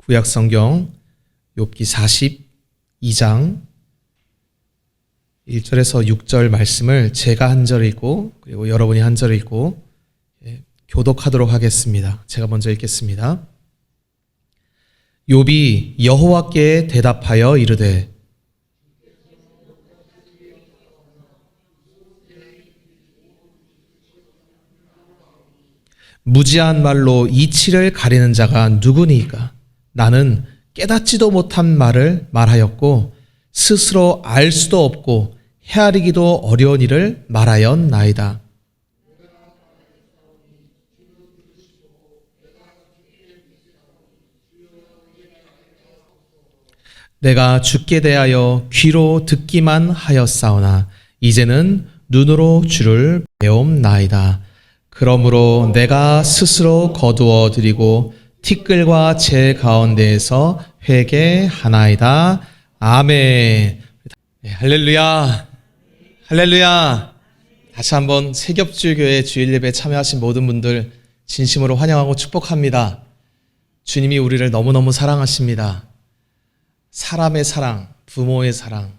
구약 성경 욥기 42장 1절에서 6절 말씀을 제가 한 절 읽고 그리고 여러분이 한 절 읽고 교독하도록 하겠습니다. 제가 먼저 읽겠습니다. 욥이 여호와께 대답하여 이르되 무지한 말로 이치를 가리는 자가 누구니까? 나는 깨닫지도 못한 말을 말하였고 스스로 알 수도 없고 헤아리기도 어려운 일을 말하였나이다. 내가 주께 대하여 귀로 듣기만 하였사오나 이제는 눈으로 주를 배움나이다. 그러므로 내가 스스로 거두어 드리고 티끌과 재 가운데에서 회개하나이다. 아멘. 네, 할렐루야. 할렐루야. 다시 한번 새겹주교회 주일 예배에 참여하신 모든 분들 진심으로 환영하고 축복합니다. 주님이 우리를 너무너무 사랑하십니다. 사람의 사랑, 부모의 사랑,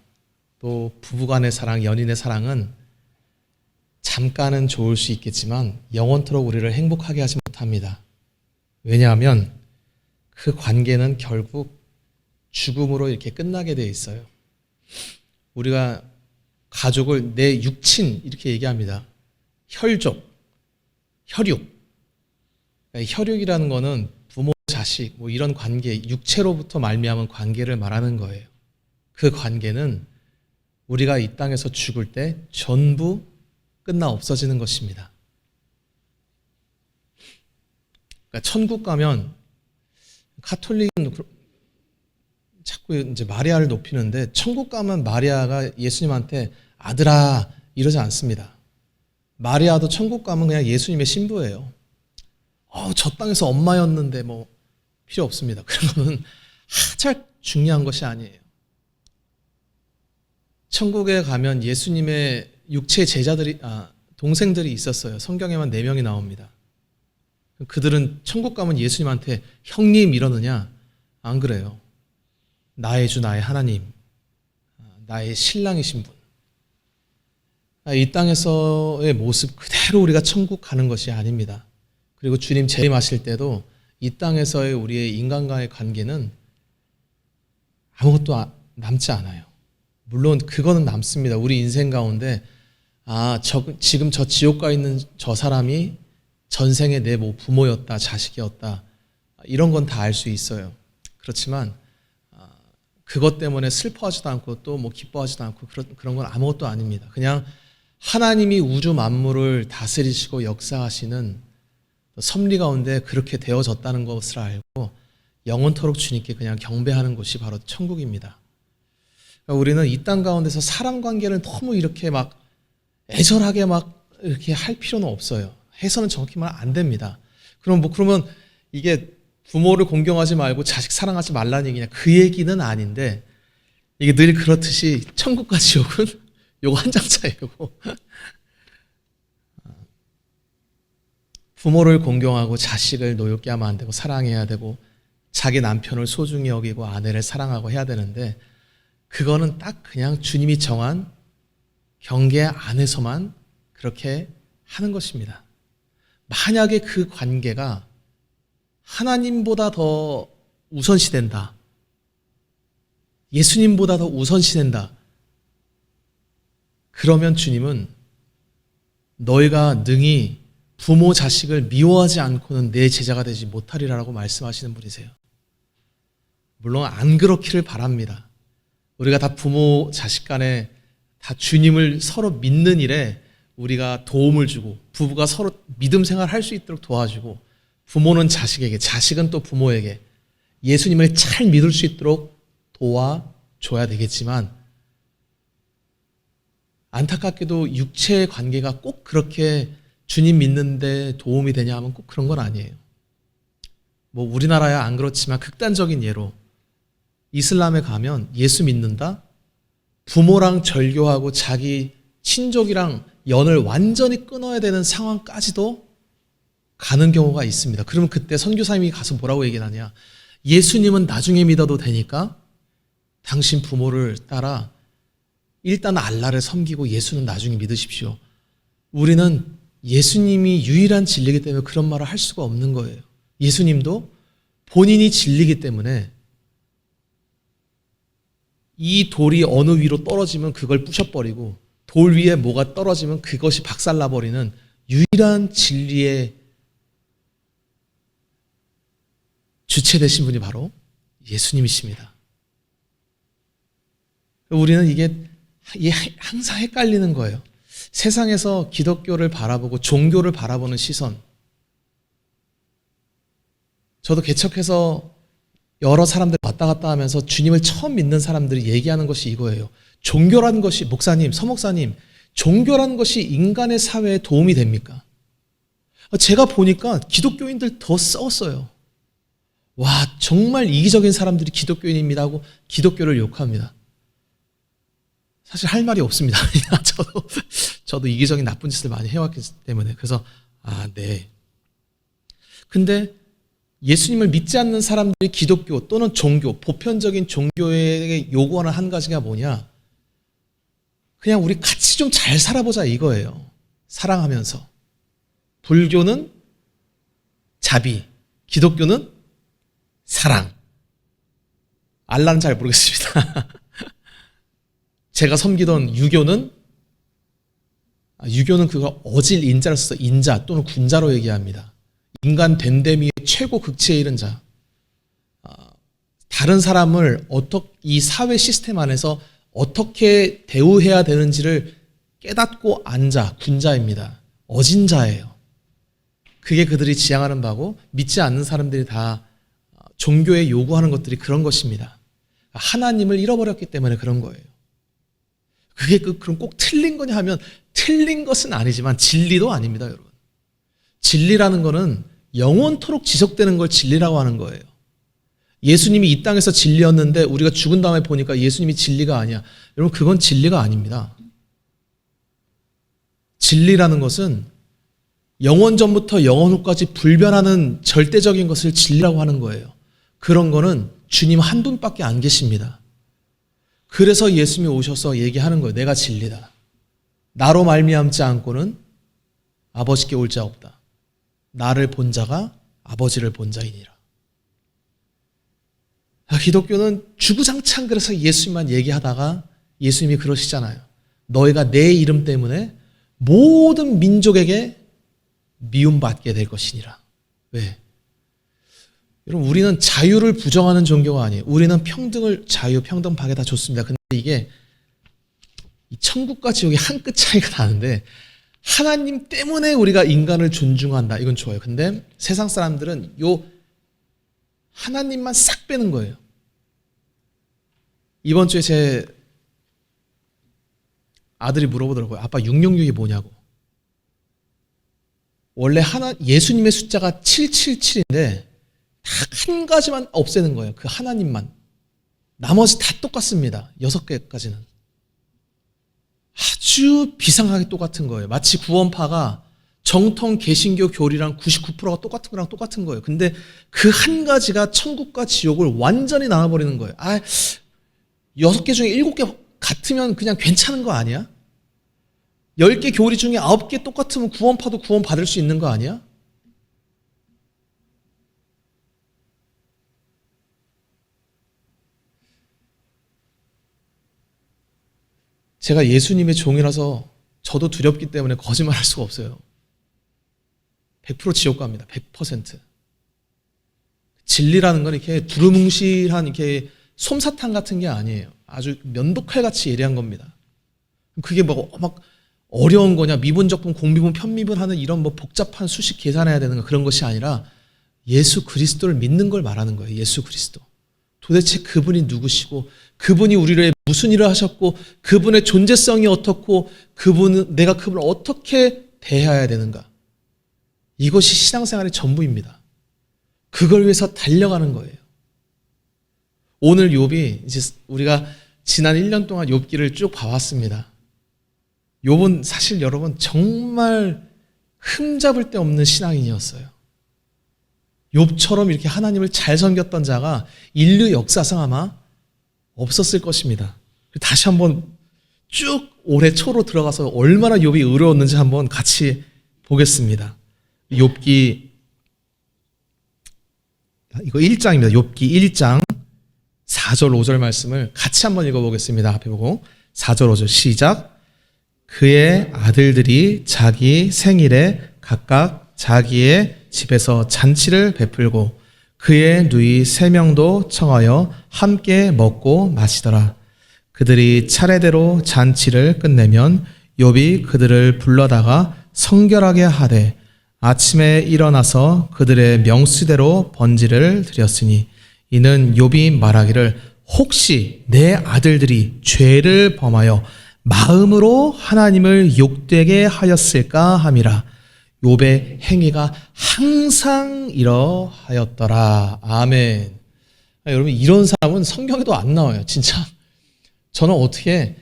또 부부간의 사랑, 연인의 사랑은 잠깐은 좋을 수 있겠지만 영원토록 우리를 행복하게 하지 못합니다. 왜냐하면 그 관계는 결국 죽음으로 이렇게 끝나게 되어 있어요. 우리가 가족을 내 육친 이렇게 얘기합니다. 혈족, 혈육. 혈육이라는 거는 부모, 자식 뭐 이런 관계, 육체로부터 말미암은 관계를 말하는 거예요. 그 관계는 우리가 이 땅에서 죽을 때 전부 끝나 없어지는 것입니다. 그러니까 천국 가면 가톨릭은 자꾸 이제 마리아를 높이는데 천국 가면 마리아가 예수님한테 아들아 이러지 않습니다. 마리아도 천국 가면 그냥 예수님의 신부예요. 저 땅에서 엄마였는데 뭐 필요 없습니다. 그러면 하잘 중요한 것이 아니에요. 천국에 가면 예수님의 육체 제자들이 동생들이 있었어요. 성경에만 4명이 나옵니다. 그들은 천국 가면 예수님한테 형님 이러느냐? 안 그래요. 나의 주 나의 하나님, 나의 신랑이신 분. 이 땅에서의 모습 그대로 우리가 천국 가는 것이 아닙니다. 그리고 주님 재림하실 때도 이 땅에서의 우리의 인간과의 관계는 아무것도 남지 않아요. 물론 그거는 남습니다. 우리 인생 가운데 지금 저 지옥 가 있는 저 사람이 전생에 내 뭐 부모였다, 자식이었다 이런 건 다 알 수 있어요. 그렇지만 그것 때문에 슬퍼하지도 않고 또 뭐 기뻐하지도 않고 그런 건 아무것도 아닙니다. 그냥 하나님이 우주 만물을 다스리시고 역사하시는 섭리 가운데 그렇게 되어졌다는 것을 알고 영원토록 주님께 그냥 경배하는 곳이 바로 천국입니다. 그러니까 우리는 이 땅 가운데서 사람 관계를 너무 이렇게 막 애절하게 막 이렇게 할 필요는 없어요. 해서는 정확히 말하면 안 됩니다. 그러면 이게 부모를 공경하지 말고 자식 사랑하지 말라는 얘기냐? 그 얘기는 아닌데 이게 늘 그렇듯이 천국과 지옥은 요거 한 장 차이고 부모를 공경하고 자식을 노엽게 하면 안 되고 사랑해야 되고 자기 남편을 소중히 여기고 아내를 사랑하고 해야 되는데 그거는 딱 그냥 주님이 정한 경계 안에서만 그렇게 하는 것입니다. 만약에 그 관계가 하나님보다 더 우선시된다. 예수님보다 더 우선시된다. 그러면 주님은 너희가 능히 부모 자식을 미워하지 않고는 내 제자가 되지 못하리라고 말씀하시는 분이세요. 물론 안 그렇기를 바랍니다. 우리가 다 부모 자식 간에 다 주님을 서로 믿는 일에 우리가 도움을 주고 부부가 서로 믿음 생활할 수 있도록 도와주고 부모는 자식에게 자식은 또 부모에게 예수님을 잘 믿을 수 있도록 도와줘야 되겠지만 안타깝게도 육체의 관계가 꼭 그렇게 주님 믿는데 도움이 되냐 하면 꼭 그런 건 아니에요. 뭐 우리나라야 안 그렇지만 극단적인 예로 이슬람에 가면 예수 믿는다? 부모랑 절교하고 자기 친족이랑 연을 완전히 끊어야 되는 상황까지도 가는 경우가 있습니다. 그러면 그때 선교사님이 가서 뭐라고 얘기를 하냐? 예수님은 나중에 믿어도 되니까 당신 부모를 따라 일단 알라를 섬기고 예수는 나중에 믿으십시오. 우리는 예수님이 유일한 진리이기 때문에 그런 말을 할 수가 없는 거예요. 예수님도 본인이 진리이기 때문에 이 돌이 어느 위로 떨어지면 그걸 부셔버리고 돌 위에 뭐가 떨어지면 그것이 박살나버리는 유일한 진리의 주체 되신 분이 바로 예수님이십니다. 우리는 이게 항상 헷갈리는 거예요. 세상에서 기독교를 바라보고 종교를 바라보는 시선. 저도 개척해서 여러 사람들 왔다 갔다 하면서 주님을 처음 믿는 사람들이 얘기하는 것이 이거예요. 종교라는 것이, 목사님, 서목사님, 종교라는 것이 인간의 사회에 도움이 됩니까? 제가 보니까 기독교인들 더 싸웠어요. 와, 정말 이기적인 사람들이 기독교인입니다 하고 기독교를 욕합니다. 사실 할 말이 없습니다. 저도 이기적인 나쁜 짓을 많이 해왔기 때문에. 그래서, 네. 근데 예수님을 믿지 않는 사람들이 기독교 또는 종교, 보편적인 종교에게 요구하는 한 가지가 뭐냐? 그냥 우리 같이 좀 잘 살아보자 이거예요. 사랑하면서. 불교는 자비, 기독교는 사랑. 알라는 잘 모르겠습니다. 제가 섬기던 유교는 그거 어질 인자를 써서 인자 또는 군자로 얘기합니다. 인간 됨됨이의 최고 극치에 이른 자. 다른 사람을 이 사회 시스템 안에서 어떻게 대우해야 되는지를 깨닫고 안자, 군자입니다. 어진 자예요. 그게 그들이 지향하는 바고 믿지 않는 사람들이 다 종교에 요구하는 것들이 그런 것입니다. 하나님을 잃어버렸기 때문에 그런 거예요. 그게 그럼 꼭 틀린 거냐 하면 틀린 것은 아니지만 진리도 아닙니다, 여러분. 진리라는 거는 영원토록 지속되는 걸 진리라고 하는 거예요. 예수님이 이 땅에서 진리였는데 우리가 죽은 다음에 보니까 예수님이 진리가 아니야. 여러분, 그건 진리가 아닙니다. 진리라는 것은 영원 전부터 영원 후까지 불변하는 절대적인 것을 진리라고 하는 거예요. 그런 거는 주님 한 분밖에 안 계십니다. 그래서 예수님이 오셔서 얘기하는 거예요. 내가 진리다. 나로 말미암지 않고는 아버지께 올 자 없다. 나를 본 자가 아버지를 본 자이니라. 기독교는 주구장창 그래서 예수님만 얘기하다가 예수님이 그러시잖아요. 너희가 내 이름 때문에 모든 민족에게 미움받게 될 것이니라. 왜? 여러분, 우리는 자유를 부정하는 종교가 아니에요. 우리는 평등을, 자유, 평등, 박애 다 좋습니다. 근데 이게 천국과 지옥이 한 끗 차이가 나는데 하나님 때문에 우리가 인간을 존중한다. 이건 좋아요. 근데 세상 사람들은 요 하나님만 싹 빼는 거예요. 이번 주에 제 아들이 물어보더라고요. 아빠 666이 뭐냐고. 원래 예수님의 숫자가 777인데 딱 한 가지만 없애는 거예요. 그 하나님만. 나머지 다 똑같습니다. 6개까지는. 아주 비상하게 똑같은 거예요. 마치 구원파가 정통 개신교 교리랑 99%가 똑같은 거랑 똑같은 거예요. 근데 그 한 가지가 천국과 지옥을 완전히 나눠버리는 거예요. 6개 중에 7개 같으면 그냥 괜찮은 거 아니야? 10개 교리 중에 9개 똑같으면 구원파도 구원 받을 수 있는 거 아니야? 제가 예수님의 종이라서 저도 두렵기 때문에 거짓말할 수가 없어요. 100% 지옥 갑니다. 100%. 진리라는 건 이렇게 두루뭉실한 이렇게 솜사탕 같은 게 아니에요. 아주 면도칼같이 예리한 겁니다. 그게 막 어려운 거냐, 미분적분, 공미분, 편미분하는 이런 복잡한 수식 계산해야 되는 거, 그런 것이 아니라 예수 그리스도를 믿는 걸 말하는 거예요. 예수 그리스도. 도대체 그분이 누구시고 그분이 우리를 무슨 일을 하셨고 그분의 존재성이 어떻고 내가 그분을 어떻게 대해야 되는가. 이것이 신앙생활의 전부입니다. 그걸 위해서 달려가는 거예요. 오늘 욥이 이제 우리가 지난 1년 동안 욥기를 쭉 봐왔습니다. 욥은 사실 여러분 정말 흠잡을 데 없는 신앙인이었어요. 욥처럼 이렇게 하나님을 잘 섬겼던 자가 인류 역사상 아마 없었을 것입니다. 다시 한번 쭉 올해 초로 들어가서 얼마나 욥이 의로웠는지 한번 같이 보겠습니다. 욥기 이거 1장입니다. 욥기 1장 4절 5절 말씀을 같이 한번 읽어보겠습니다. 앞에 보고 4절 5절 시작. 그의 아들들이 자기 생일에 각각 자기의 집에서 잔치를 베풀고 그의 누이 3명도 청하여 함께 먹고 마시더라. 그들이 차례대로 잔치를 끝내면 욥이 그들을 불러다가 성결하게 하되 아침에 일어나서 그들의 명수대로 번제를 드렸으니 이는 욥이 말하기를 혹시 내 아들들이 죄를 범하여 마음으로 하나님을 욕되게 하였을까 함이라. 욥의 행위가 항상 이러하였더라. 아멘. 여러분 이런 사람은 성경에도 안 나와요. 진짜 저는 어떻게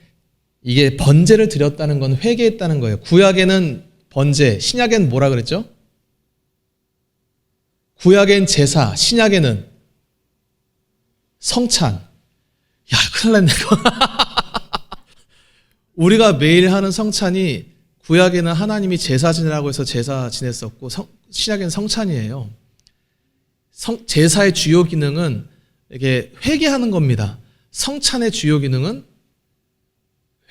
이게 번제를 드렸다는 건 회개했다는 거예요. 구약에는 번제, 신약에는 뭐라 그랬죠? 구약엔 제사, 신약에는 성찬. 야, 큰일 났네. 우리가 매일 하는 성찬이 구약에는 하나님이 제사 지내라고 해서 제사 지냈었고 신약에는 성찬이에요. 제사의 주요 기능은 이게 회개하는 겁니다. 성찬의 주요 기능은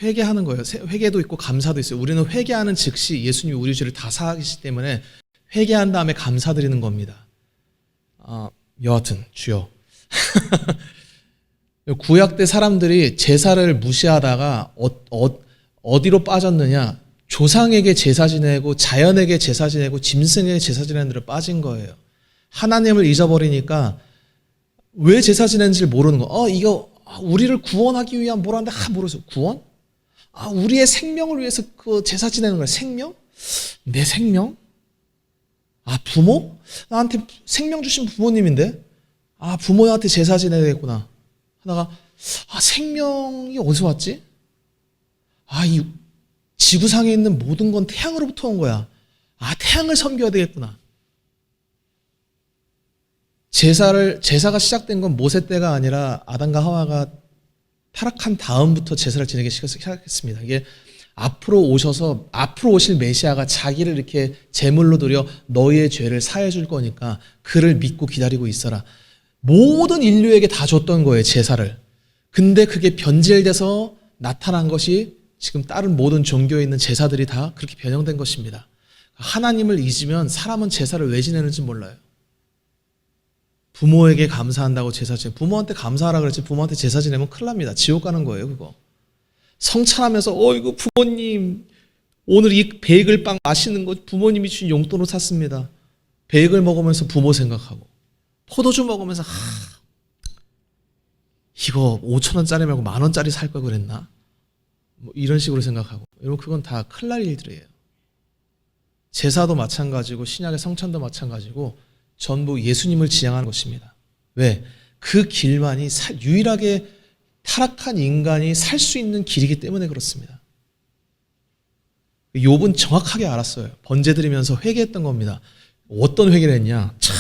회개하는 거예요. 회개도 있고 감사도 있어요. 우리는 회개하는 즉시 예수님이 우리 죄를 다 사하시기 때문에 회개한 다음에 감사드리는 겁니다. 여하튼 주여. 구약 때 사람들이 제사를 무시하다가 어디로 빠졌느냐? 조상에게 제사 지내고 자연에게 제사 지내고 짐승에게 제사 지내는 데로 빠진 거예요. 하나님을 잊어버리니까 왜 제사 지내는지를 모르는 거. 이거 우리를 구원하기 위한 뭐라는데 모르겠어. 구원? 우리의 생명을 위해서 그 제사 지내는 거야. 생명? 내 생명? 부모? 나한테 생명 주신 부모님인데? 부모한테 제사 지내야겠구나. 하다가, 생명이 어디서 왔지? 이 지구상에 있는 모든 건 태양으로부터 온 거야. 태양을 섬겨야 되겠구나. 제사가 시작된 건 모세 때가 아니라 아담과 하와가 타락한 다음부터 제사를 지내기 시작했습니다. 이게 앞으로 오실 메시아가 자기를 이렇게 제물로 드려 너희의 죄를 사해 줄 거니까 그를 믿고 기다리고 있어라. 모든 인류에게 다 줬던 거예요, 제사를. 근데 그게 변질돼서 나타난 것이 지금 다른 모든 종교에 있는 제사들이 다 그렇게 변형된 것입니다. 하나님을 잊으면 사람은 제사를 왜 지내는지 몰라요. 부모에게 감사한다고 제사 지내. 부모한테 감사하라 그랬지 부모한테 제사 지내면 큰일 납니다. 지옥 가는 거예요, 그거. 성찬하면서 이거 부모님 오늘 이 베이글빵 맛있는 거 부모님이 주신 용돈으로 샀습니다. 베이글 먹으면서 부모 생각하고 포도주 먹으면서 이거 5,000원짜리 말고 10,000원짜리 살 걸 그랬나? 이런 식으로 생각하고. 여러분 그건 다 큰일 날 일들이에요. 제사도 마찬가지고 신약의 성찬도 마찬가지고 전부 예수님을 지향하는 것입니다. 왜? 그 길만이 유일하게 타락한 인간이 살 수 있는 길이기 때문에 그렇습니다. 욥은 정확하게 알았어요. 번제 드리면서 회개했던 겁니다. 어떤 회개를 했냐? 참,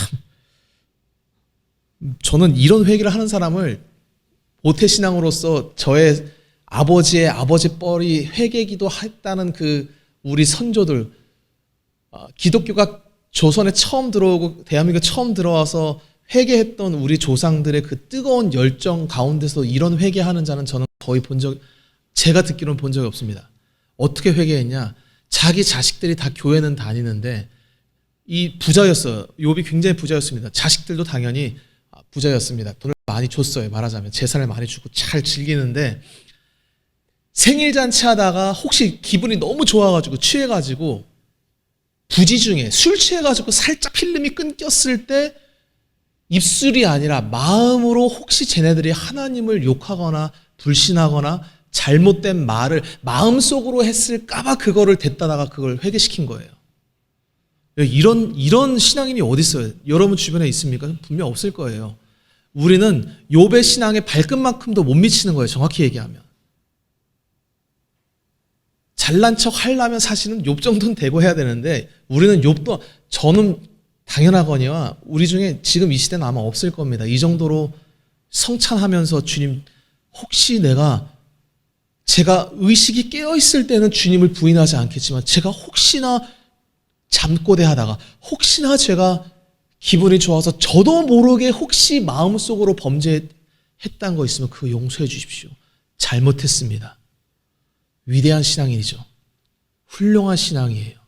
저는 이런 회개를 하는 사람을 모태신앙으로서 저의 아버지의 아버지 뻘이 회개기도 했다는 그 우리 선조들, 기독교가 조선에 처음 들어오고 대한민국에 처음 들어와서 회개했던 우리 조상들의 그 뜨거운 열정 가운데서 이런 회개하는 자는 저는 거의 제가 듣기로는 본 적이 없습니다. 어떻게 회개했냐? 자기 자식들이 다 교회는 다니는데 이 부자였어요. 욥이 굉장히 부자였습니다. 자식들도 당연히 부자였습니다. 돈을 많이 줬어요. 말하자면 제사를 많이 주고 잘 즐기는데 생일잔치 하다가 혹시 기분이 너무 좋아가지고 취해가지고 부지 중에 술 취해가지고 살짝 필름이 끊겼을 때 입술이 아니라 마음으로 혹시 쟤네들이 하나님을 욕하거나 불신하거나 잘못된 말을 마음속으로 했을까봐 그거를 댔다다가 그걸 회개시킨 거예요. 이런 신앙인이 어디 있어요? 여러분 주변에 있습니까? 분명 없을 거예요. 우리는 욥의 신앙의 발끝만큼도 못 미치는 거예요. 정확히 얘기하면. 잘난 척 하려면 사실은 욥 정도는 되고 해야 되는데 우리는 욥도 저는 당연하거니와 우리 중에 지금 이 시대는 아마 없을 겁니다. 이 정도로 성찬하면서 주님, 혹시 제가 의식이 깨어있을 때는 주님을 부인하지 않겠지만 제가 혹시나 잠꼬대 하다가 혹시나 제가 기분이 좋아서 저도 모르게 혹시 마음속으로 범죄했다는 거 있으면 그거 용서해 주십시오. 잘못했습니다. 위대한 신앙인이죠. 훌륭한 신앙이에요.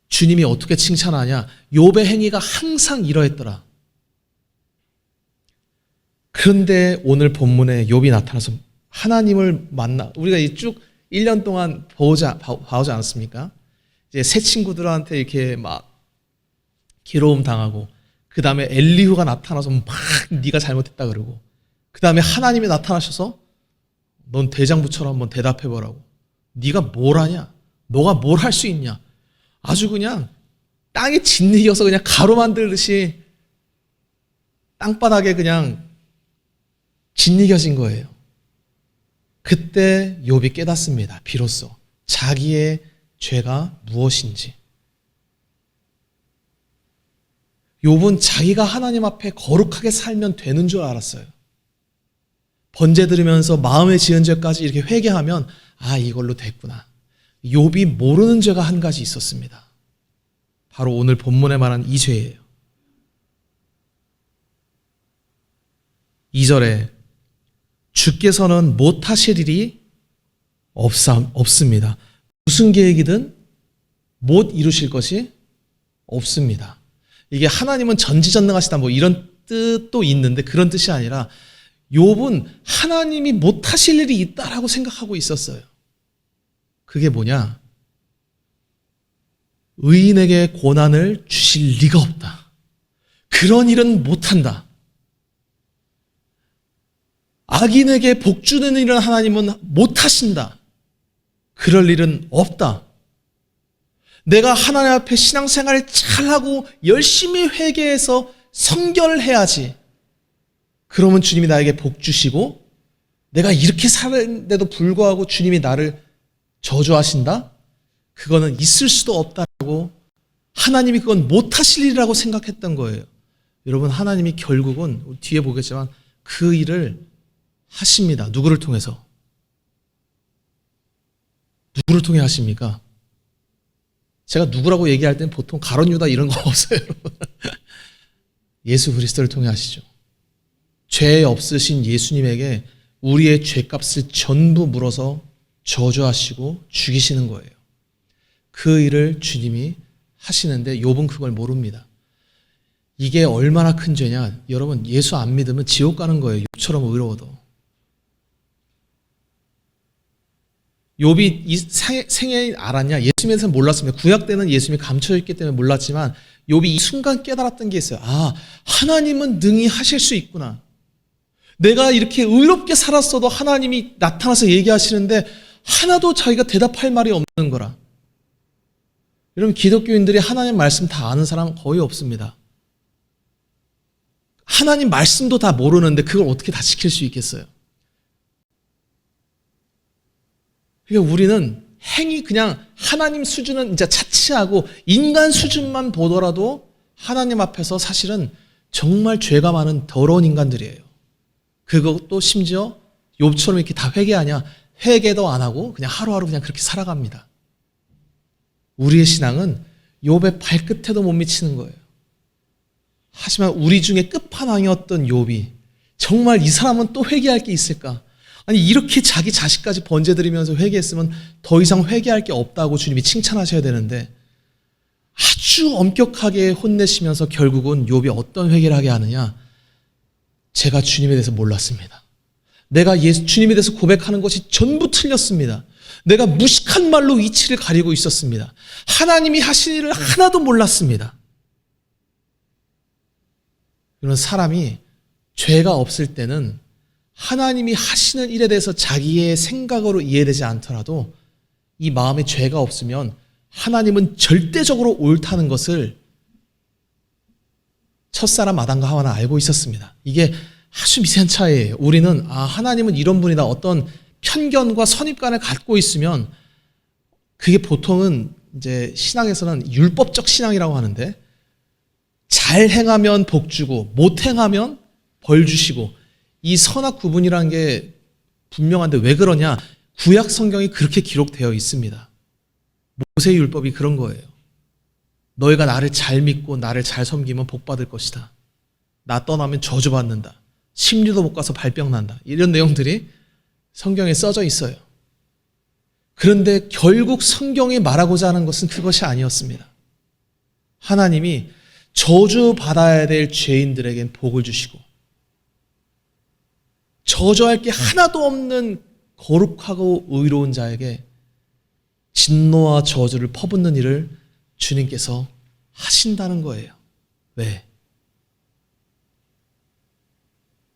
주님이 어떻게 칭찬하냐? 욥의 행위가 항상 이러했더라. 그런데 오늘 본문에 욥이 나타나서 하나님을 만나, 우리가 쭉 1년 동안 봐오지 않았습니까? 이제 새 친구들한테 이렇게 막 괴로움 당하고, 그 다음에 엘리후가 나타나서 막 네가 잘못했다 그러고, 그 다음에 하나님이 나타나셔서 넌 대장부처럼 한번 대답해보라고. 네가 뭘 하냐? 너가 뭘 할 수 있냐? 아주 그냥 땅에 짓이겨서 그냥 가루 만들듯이 땅바닥에 그냥 짓이겨진 거예요. 그때 욥이 깨닫습니다. 비로소 자기의 죄가 무엇인지. 욥은 자기가 하나님 앞에 거룩하게 살면 되는 줄 알았어요. 번제 들으면서 마음에 지은 죄까지 이렇게 회개하면 이걸로 됐구나. 욥이 모르는 죄가 한 가지 있었습니다. 바로 오늘 본문에 말한 이 죄예요. 2절에 주께서는 못하실 일이 없습니다. 무슨 계획이든 못 이루실 것이 없습니다. 이게 하나님은 전지전능하시다 이런 뜻도 있는데 그런 뜻이 아니라 욥은 하나님이 못하실 일이 있다라고 생각하고 있었어요. 그게 뭐냐? 의인에게 고난을 주실 리가 없다. 그런 일은 못한다. 악인에게 복 주는 일은 하나님은 못하신다. 그럴 일은 없다. 내가 하나님 앞에 신앙생활을 잘하고 열심히 회개해서 성결해야지. 그러면 주님이 나에게 복 주시고, 내가 이렇게 사는데도 불구하고 주님이 나를 저주하신다? 그거는 있을 수도 없다고, 하나님이 그건 못하실 일이라고 생각했던 거예요. 여러분, 하나님이 결국은 뒤에 보겠지만 그 일을 하십니다. 누구를 통해서? 누구를 통해 하십니까? 제가 누구라고 얘기할 때는 보통 가룟 유다 이런 거 없어요, 여러분. 예수 그리스도를 통해 하시죠. 죄 없으신 예수님에게 우리의 죄값을 전부 물어서 저주하시고 죽이시는 거예요. 그 일을 주님이 하시는데 욥은 그걸 모릅니다. 이게 얼마나 큰 죄냐? 여러분, 예수 안 믿으면 지옥 가는 거예요. 욥처럼 의로워도. 욥이 이 생애 알았냐? 예수님에서는 몰랐습니다. 구약 때는 예수님이 감춰져 있기 때문에 몰랐지만 욥이 이 순간 깨달았던 게 있어요. 하나님은 능히 하실 수 있구나. 내가 이렇게 의롭게 살았어도 하나님이 나타나서 얘기하시는데 하나도 자기가 대답할 말이 없는 거라. 여러분, 기독교인들이 하나님 말씀 다 아는 사람은 거의 없습니다. 하나님 말씀도 다 모르는데 그걸 어떻게 다 지킬 수 있겠어요? 그러니까 우리는 행위 그냥 하나님 수준은 이제 차치하고 인간 수준만 보더라도 하나님 앞에서 사실은 정말 죄가 많은 더러운 인간들이에요. 그것도 심지어 욥처럼 이렇게 다 회개하냐? 회개도 안 하고 그냥 하루하루 그냥 그렇게 살아갑니다. 우리의 신앙은 욥의 발끝에도 못 미치는 거예요. 하지만 우리 중에 끝판왕이었던 욥이 정말 이 사람은 또 회개할 게 있을까? 아니, 이렇게 자기 자식까지 번제 드리면서 회개했으면 더 이상 회개할 게 없다고 주님이 칭찬하셔야 되는데 아주 엄격하게 혼내시면서 결국은 욥이 어떤 회개를 하게 하느냐? 제가 주님에 대해서 몰랐습니다. 내가 주님에 대해서 고백하는 것이 전부 틀렸습니다. 내가 무식한 말로 위치를 가리고 있었습니다. 하나님이 하신 일을 하나도 몰랐습니다. 이런 사람이 죄가 없을 때는 하나님이 하시는 일에 대해서 자기의 생각으로 이해되지 않더라도 이 마음에 죄가 없으면 하나님은 절대적으로 옳다는 것을 첫사람 아담과 하와는 알고 있었습니다. 이게 아주 미세한 차이예요. 우리는 하나님은 이런 분이다, 어떤 편견과 선입관을 갖고 있으면 그게 보통은 이제 신앙에서는 율법적 신앙이라고 하는데 잘 행하면 복 주고 못 행하면 벌 주시고, 이 선악 구분이라는 게 분명한데 왜 그러냐? 구약 성경이 그렇게 기록되어 있습니다. 모세의 율법이 그런 거예요. 너희가 나를 잘 믿고 나를 잘 섬기면 복 받을 것이다. 나 떠나면 저주받는다. 심리도 못 가서 발병 난다. 이런 내용들이 성경에 써져 있어요. 그런데 결국 성경이 말하고자 하는 것은 그것이 아니었습니다. 하나님이 저주받아야 될 죄인들에겐 복을 주시고, 저주할 게 하나도 없는 거룩하고 의로운 자에게 진노와 저주를 퍼붓는 일을 주님께서 하신다는 거예요. 왜?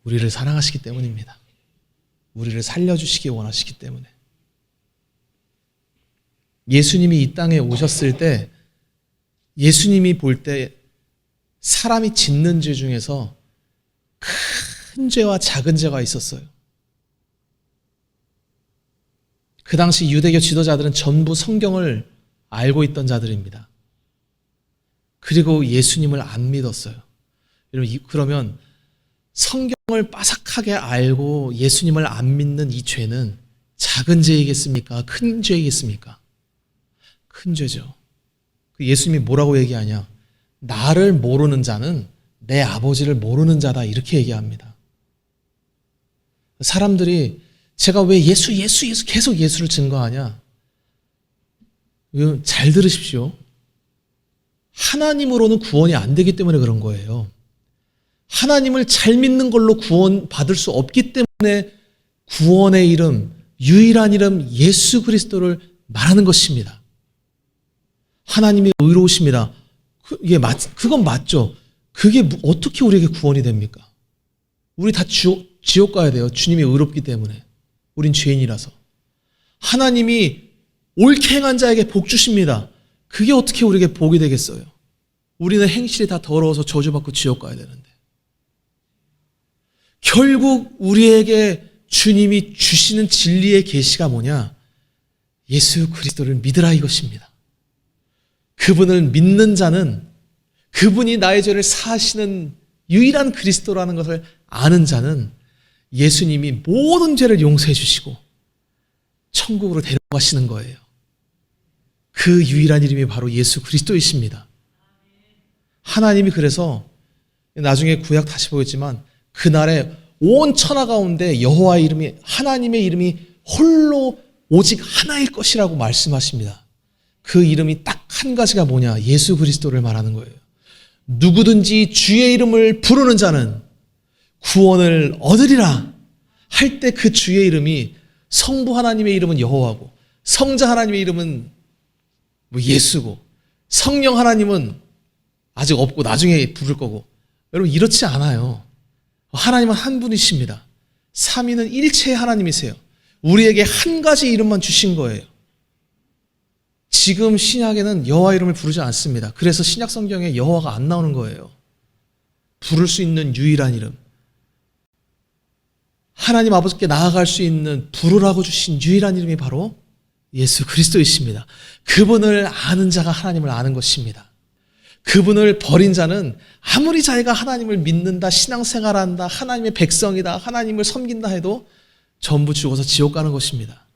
우리를 사랑하시기 때문입니다. 우리를 살려주시기 원하시기 때문에. 예수님이 이 땅에 오셨을 때 예수님이 볼 때 사람이 짓는 죄 중에서 큰 죄와 작은 죄가 있었어요. 그 당시 유대교 지도자들은 전부 성경을 알고 있던 자들입니다. 그리고 예수님을 안 믿었어요. 여러분, 그러면 성경을 빠삭하게 알고 예수님을 안 믿는 이 죄는 작은 죄이겠습니까? 큰 죄이겠습니까? 큰 죄죠. 예수님이 뭐라고 얘기하냐? 나를 모르는 자는 내 아버지를 모르는 자다, 이렇게 얘기합니다. 사람들이 제가 왜 예수 계속 예수를 증거하냐? 잘 들으십시오. 하나님으로는 구원이 안 되기 때문에 그런 거예요. 하나님을 잘 믿는 걸로 구원 받을 수 없기 때문에 구원의 이름, 유일한 이름 예수 그리스도를 말하는 것입니다. 하나님이 의로우십니다. 그건 맞죠. 그게 어떻게 우리에게 구원이 됩니까? 우리 다 지옥 가야 돼요. 주님이 의롭기 때문에. 우린 죄인이라서. 하나님이 옳게 행한 자에게 복 주십니다. 그게 어떻게 우리에게 복이 되겠어요? 우리는 행실이 다 더러워서 저주받고 지옥 가야 되는데. 결국 우리에게 주님이 주시는 진리의 계시가 뭐냐? 예수 그리스도를 믿으라, 이것입니다. 그분을 믿는 자는, 그분이 나의 죄를 사하시는 유일한 그리스도라는 것을 아는 자는 예수님이 모든 죄를 용서해 주시고 천국으로 데려가시는 거예요. 그 유일한 이름이 바로 예수 그리스도이십니다. 하나님이 그래서 나중에 구약 다시 보겠지만 그날에 온 천하 가운데 여호와의 이름이, 하나님의 이름이 홀로 오직 하나일 것이라고 말씀하십니다. 그 이름이 딱 한 가지가 뭐냐? 예수 그리스도를 말하는 거예요. 누구든지 주의 이름을 부르는 자는 구원을 얻으리라 할 때 그 주의 이름이, 성부 하나님의 이름은 여호와고, 성자 하나님의 이름은 예수고, 성령 하나님은 아직 없고 나중에 부를 거고. 여러분, 이렇지 않아요. 하나님은 한 분이십니다. 삼위는 일체의 하나님이세요. 우리에게 한 가지 이름만 주신 거예요. 지금 신약에는 여호와 이름을 부르지 않습니다. 그래서 신약 성경에 여호와가 안 나오는 거예요. 부를 수 있는 유일한 이름, 하나님 아버지께 나아갈 수 있는 부르라고 주신 유일한 이름이 바로 예수 그리스도이십니다. 그분을 아는 자가 하나님을 아는 것입니다. 그분을 버린 자는 아무리 자기가 하나님을 믿는다, 신앙생활한다, 하나님의 백성이다, 하나님을 섬긴다 해도 전부 죽어서 지옥 가는 것입니다.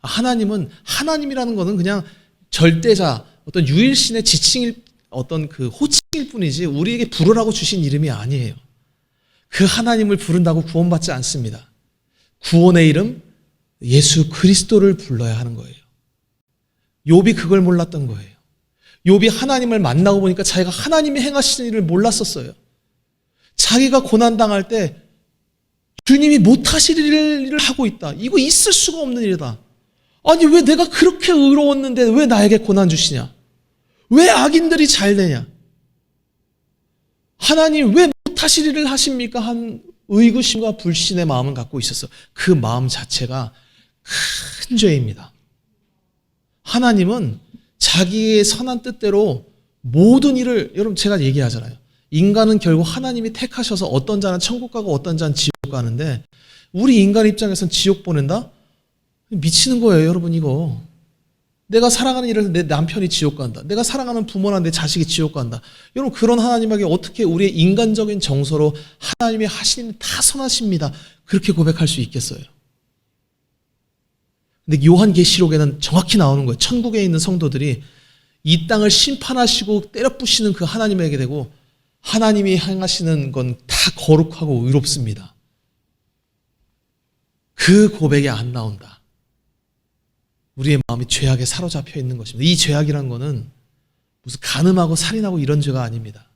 하나님은, 하나님이라는 것은 그냥 절대자, 어떤 유일신의 지칭일, 어떤 그 호칭일 뿐이지 우리에게 부르라고 주신 이름이 아니에요. 그 하나님을 부른다고 구원받지 않습니다. 구원의 이름 예수 그리스도를 불러야 하는 거예요. 욥이 그걸 몰랐던 거예요. 욥이 하나님을 만나고 보니까 자기가 하나님이 행하시는 일을 몰랐었어요. 자기가 고난당할 때 주님이 못하실 일을 하고 있다. 이거 있을 수가 없는 일이다. 아니, 왜 내가 그렇게 의로웠는데 왜 나에게 고난 주시냐? 왜 악인들이 잘 되냐? 하나님 왜 못하실 일을 하십니까? 한 의구심과 불신의 마음을 갖고 있었어. 그 마음 자체가 큰 죄입니다. 하나님은 자기의 선한 뜻대로 모든 일을, 여러분 제가 얘기하잖아요. 인간은 결국 하나님이 택하셔서 어떤 자는 천국 가고 어떤 자는 지옥 가는데, 우리 인간 입장에서는 지옥 보낸다? 미치는 거예요, 여러분. 이거 내가 사랑하는 일을 내 남편이 지옥 간다. 내가 사랑하는 부모나 내 자식이 지옥 간다. 여러분 그런 하나님에게 어떻게 우리의 인간적인 정서로 하나님이 하시는 일 다 선하십니다. 그렇게 고백할 수 있겠어요? 근데 요한계시록에는 정확히 나오는 거예요. 천국에 있는 성도들이 이 땅을 심판하시고 때려 부시는 그 하나님에게 되고 하나님이 행하시는 건 다 거룩하고 의롭습니다. 그 고백이 안 나온다. 우리의 마음이 죄악에 사로잡혀 있는 것입니다. 이 죄악이란 거는 무슨 간음하고 살인하고 이런 죄가 아닙니다.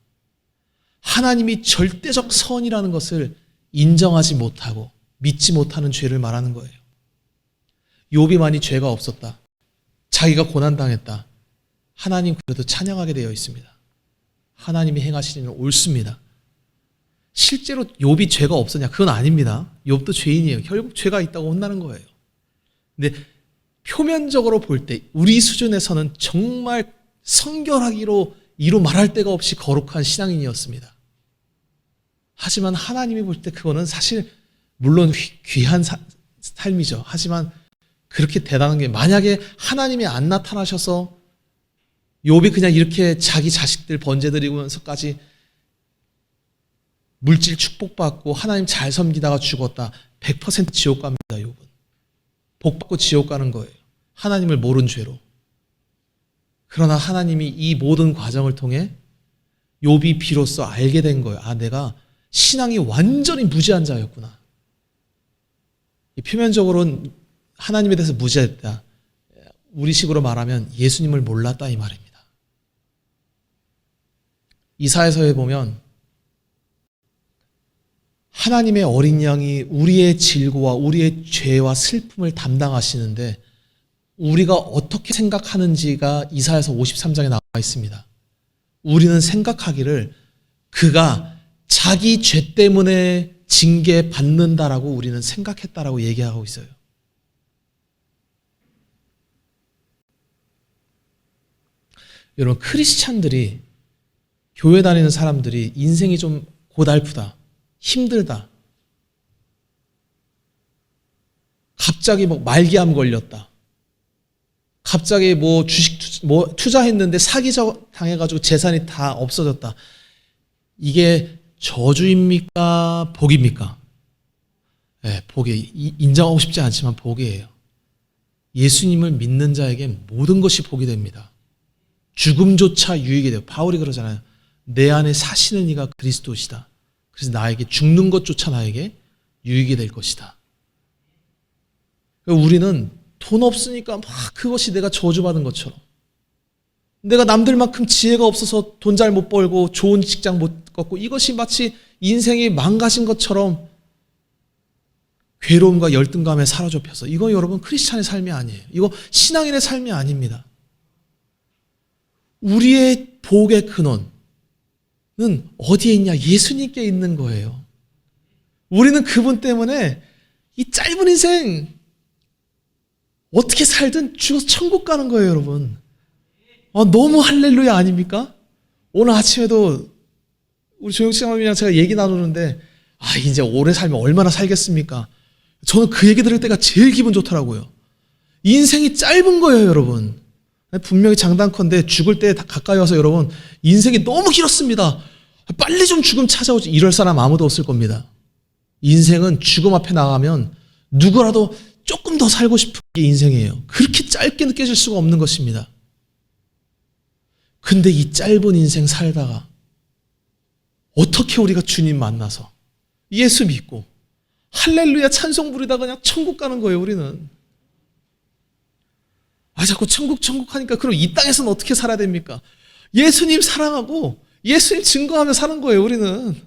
하나님이 절대적 선이라는 것을 인정하지 못하고 믿지 못하는 죄를 말하는 거예요. 욥이만이 죄가 없었다. 자기가 고난당했다. 하나님 그래도 찬양하게 되어 있습니다. 하나님이 행하시는 일은 옳습니다. 실제로 욥이 죄가 없었냐? 그건 아닙니다. 욥도 죄인이에요. 결국 죄가 있다고 혼나는 거예요. 근데 표면적으로 볼 때 우리 수준에서는 정말 성결하기로 이루 말할 데가 없이 거룩한 신앙인이었습니다. 하지만 하나님이 볼 때 그거는 사실 물론 귀한 삶이죠. 하지만 그렇게 대단한 게 만약에 하나님이 안 나타나셔서 욥이 그냥 이렇게 자기 자식들 번제 드리면서까지 물질 축복받고 하나님 잘 섬기다가 죽었다. 100% 지옥 갑니다. 욥은. 복받고 지옥 가는 거예요. 하나님을 모른 죄로. 그러나 하나님이 이 모든 과정을 통해 욥이 비로소 알게 된 거예요. 아, 내가 신앙이 완전히 무지한 자였구나. 표면적으로는 하나님에 대해서 무지했다. 우리식으로 말하면 예수님을 몰랐다 이 말입니다. 이사야서에 보면 하나님의 어린 양이 우리의 질고와 우리의 죄와 슬픔을 담당하시는데 우리가 어떻게 생각하는지가 이사야서 53장에 나와 있습니다. 우리는 생각하기를 그가 자기 죄 때문에 징계 받는다라고 우리는 생각했다라고 얘기하고 있어요. 여러분 크리스찬들이 교회 다니는 사람들이 인생이 좀 고달프다. 힘들다. 갑자기 뭐 말기암 걸렸다. 갑자기 뭐 주식 투자했는데 사기 당해가지고 재산이 다 없어졌다. 이게 저주입니까? 복입니까? 네, 복이 인정하고 싶지 않지만 복이에요. 예수님을 믿는 자에게 모든 것이 복이 됩니다. 죽음조차 유익이 돼요. 바울이 그러잖아요. 내 안에 사시는 이가 그리스도시다. 그래서 나에게 죽는 것조차 나에게 유익이 될 것이다. 우리는 돈 없으니까 막 그것이 내가 저주받은 것처럼 내가 남들만큼 지혜가 없어서 돈 잘 못 벌고 좋은 직장 못 갖고 이것이 마치 인생이 망가진 것처럼 괴로움과 열등감에 사로잡혀서 이건 여러분 크리스찬의 삶이 아니에요. 이거 신앙인의 삶이 아닙니다. 우리의 복의 근원은 어디에 있냐? 예수님께 있는 거예요. 우리는 그분 때문에 이 짧은 인생 어떻게 살든 죽어서 천국 가는 거예요, 여러분. 너무 할렐루야 아닙니까? 오늘 아침에도 우리 조영씨랑 제가 얘기 나누는데 이제 오래 살면 얼마나 살겠습니까? 저는 그 얘기 들을 때가 제일 기분 좋더라고요. 인생이 짧은 거예요, 여러분. 분명히 장단컨대 죽을 때 가까이 와서 여러분 인생이 너무 길었습니다. 빨리 좀 죽음 찾아오지. 이럴 사람 아무도 없을 겁니다. 인생은 죽음 앞에 나가면 누구라도 조금 더 살고 싶은 게 인생이에요. 그렇게 짧게 느껴질 수가 없는 것입니다. 근데 이 짧은 인생 살다가 어떻게 우리가 주님 만나서 예수 믿고 할렐루야 찬송 부르다가 그냥 천국 가는 거예요, 우리는. 자꾸 천국 하니까 그럼 이 땅에서는 어떻게 살아야 됩니까? 예수님 사랑하고 예수님 증거하며 사는 거예요, 우리는.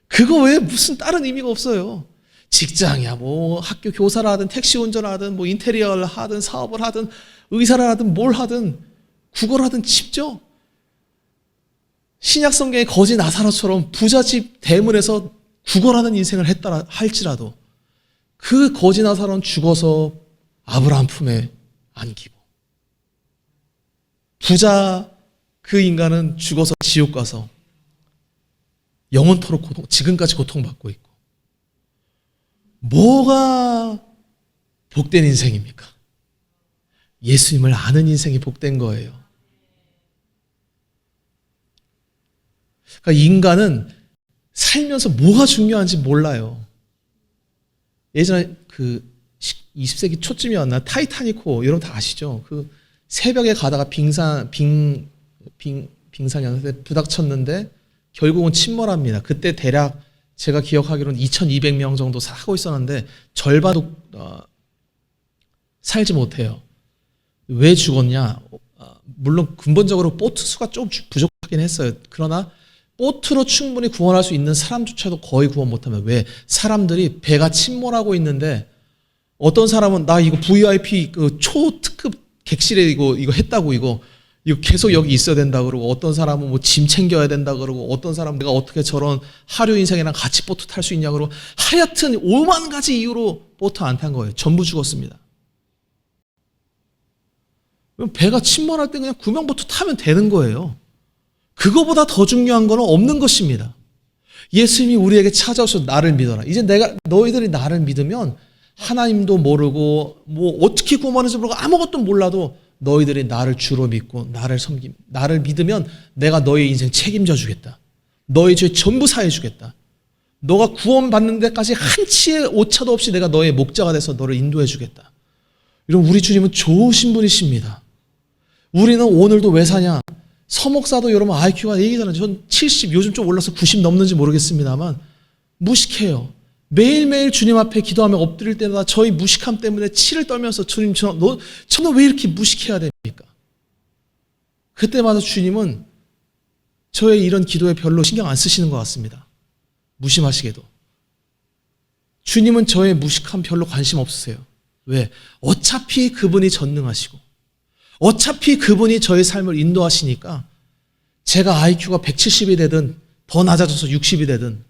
그거 외에 무슨 다른 의미가 없어요. 직장이야, 뭐 학교 교사를 하든 택시 운전을 하든 뭐 인테리어를 하든 사업을 하든 의사를 하든 뭘 하든 국어를 하든 쉽죠. 신약 성경의 거지 나사로처럼 부잣집 대문에서 구걸하는 인생을 했다 할지라도 그 거지 나사로는 죽어서 아브라함 품에 안기고 부자 그 인간은 죽어서 지옥 가서 영원토록 지금까지 고통받고 있고 뭐가 복된 인생입니까? 예수님을 아는 인생이 복된 거예요. 그러니까 인간은 살면서 뭐가 중요한지 몰라요. 예전에 그 20세기 초쯤이었나 타이타닉호 여러분 다 아시죠? 그 새벽에 가다가 빙상이 하는데 부닥쳤는데 결국은 침몰합니다. 그때 대략 제가 기억하기로는 2,200명 정도 사고 있었는데 절반도 살지 못해요. 왜 죽었냐? 물론 근본적으로 보트 수가 좀 부족하긴 했어요. 그러나 보트로 충분히 구원할 수 있는 사람조차도 거의 구원 못하면 왜? 사람들이 배가 침몰하고 있는데 어떤 사람은 나 이거 VIP 그 초특급 객실에 이거 했다고 이거 계속 여기 있어야 된다 그러고 어떤 사람은 뭐 짐 챙겨야 된다 그러고 어떤 사람은 내가 어떻게 저런 하류 인생이랑 같이 보트 탈 수 있냐 그러고 하여튼 5만 가지 이유로 보트 안 탄 거예요. 전부 죽었습니다. 배가 침몰할 때 그냥 구명보트 타면 되는 거예요. 그거보다 더 중요한 거는 없는 것입니다. 예수님이 우리에게 찾아오셔서 나를 믿어라. 이제 너희들이 나를 믿으면 하나님도 모르고 뭐 어떻게 구원하는지 모르고 아무것도 몰라도 너희들이 나를 주로 믿고 나를 믿으면 내가 너희 인생 책임져 주겠다. 너희 죄 전부 사해 주겠다. 너가 구원받는 데까지 한 치의 오차도 없이 내가 너의 목자가 돼서 너를 인도해 주겠다. 이런 우리 주님은 좋으신 분이십니다. 우리는 오늘도 왜 사냐? 서목사도 여러분 IQ가 얘기잖아요. 전 70, 요즘 좀 올라서 90 넘는지 모르겠습니다만 무식해요. 매일매일 주님 앞에 기도하며 엎드릴 때마다 저희 무식함 때문에 치를 떨면서 주님 저는 왜 이렇게 무식해야 됩니까? 그때마다 주님은 저의 이런 기도에 별로 신경 안 쓰시는 것 같습니다. 무심하시게도. 주님은 저의 무식함 별로 관심 없으세요. 왜? 어차피 그분이 전능하시고 어차피 그분이 저의 삶을 인도하시니까 제가 IQ가 170이 되든 더 낮아져서 60이 되든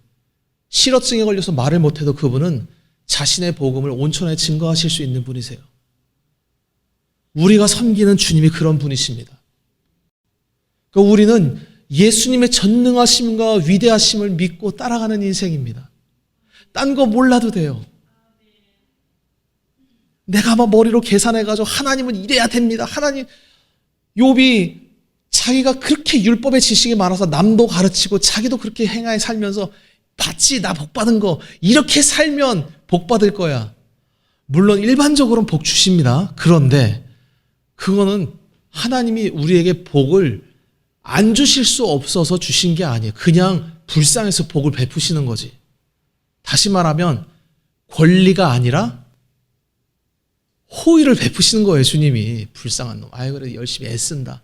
실어증에 걸려서 말을 못해도 그분은 자신의 복음을 온천에 증거하실 수 있는 분이세요. 우리가 섬기는 주님이 그런 분이십니다. 그러니까 우리는 예수님의 전능하심과 위대하심을 믿고 따라가는 인생입니다. 딴 거 몰라도 돼요. 내가 막 머리로 계산해가지고 하나님은 이래야 됩니다. 하나님, 욥이 자기가 그렇게 율법의 지식이 많아서 남도 가르치고 자기도 그렇게 행하에 살면서 봤지 나 복 받은 거 이렇게 살면 복 받을 거야. 물론 일반적으로는 복 주십니다. 그런데 그거는 하나님이 우리에게 복을 안 주실 수 없어서 주신 게 아니에요. 그냥 불쌍해서 복을 베푸시는 거지. 다시 말하면 권리가 아니라 호의를 베푸시는 거예요. 주님이. 불쌍한 놈. 아유 그래 열심히 애쓴다.